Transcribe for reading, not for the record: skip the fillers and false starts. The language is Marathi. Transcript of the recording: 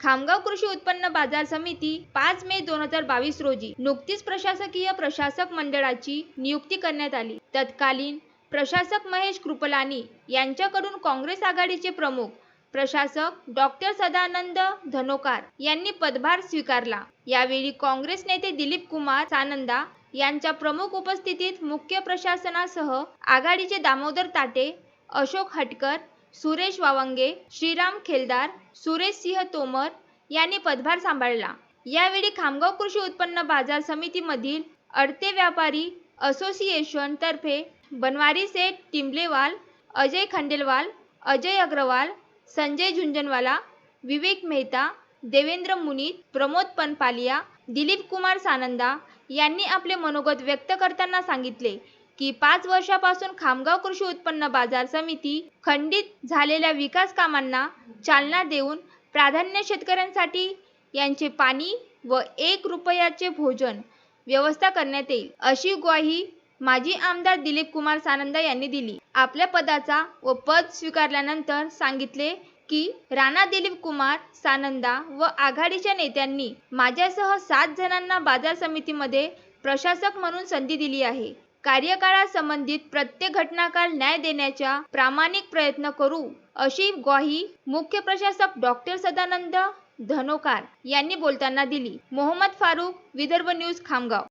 खामगाव कृषी उत्पन्न बाजार समिती 5 मे 2022 रोजी नुकतीच प्रशासकीय प्रशासक मंडळाची नियुक्ती करण्यात आली. तत्कालीन प्रशासक महेश कृपलानी यांच्याकडून काँग्रेस आघाडीचे प्रमुख प्रशासक डॉक्टर सदानंद धनोकार यांनी पदभार स्वीकारला. यावेळी काँग्रेस नेते दिलीप कुमार सानंदा यांच्या प्रमुख उपस्थितीत मुख्य प्रशासनासह आघाडीचे दामोदर ताटे, अशोक हटकर, सुरेश वावंगे, श्रीराम खेलदार, सुरेश सिंह तोमर यांनी पदभार सांभाळला. यावेळी खामगाव कृषी उत्पन्न बाजार समितीमधील अडते व्यापारी असोसिएशन तर्फे बनवारी सेठ टिंबलेवाल, अजय खंडेलवाल, अजय अग्रवाल, संजय झुंझुनवाला, विवेक मेहता, देवेंद्र मुनीत, प्रमोद पनपालिया, दिलीप कुमार सानंदा यांनी आपले मनोगत व्यक्त करताना सांगितले की 5 वर्षापासून खामगाव कृषी उत्पन्न बाजार समिती खंडित झालेल्या विकास कामांना चालना देऊन प्राधान्य शेतकऱ्यांसाठी यांचे पाणी व 1 रुपयाचे भोजन व्यवस्था करण्यात येईल, अशी ग्वाही माजी आमदार दिलीप कुमार सानंदा यांनी दिली. आपल्या पदाचा व पद स्वीकारल्यानंतर सांगितले की राणा दिलीप कुमार सानंदा व आघाडीच्या नेत्यांनी माझ्यासह 7 जणांना बाजार समितीमध्ये प्रशासक म्हणून संधी दिली आहे. कार्यकाळासंबंधित प्रत्येक घटनाकाल न्याय देण्याचा प्रामाणिक प्रयत्न करू, अशी ग्वाही मुख्य प्रशासक डॉक्टर सदानंद धनोकार यांनी बोलताना दिली. मोहम्मद फारूक, विदर्भ न्यूज, खामगाव.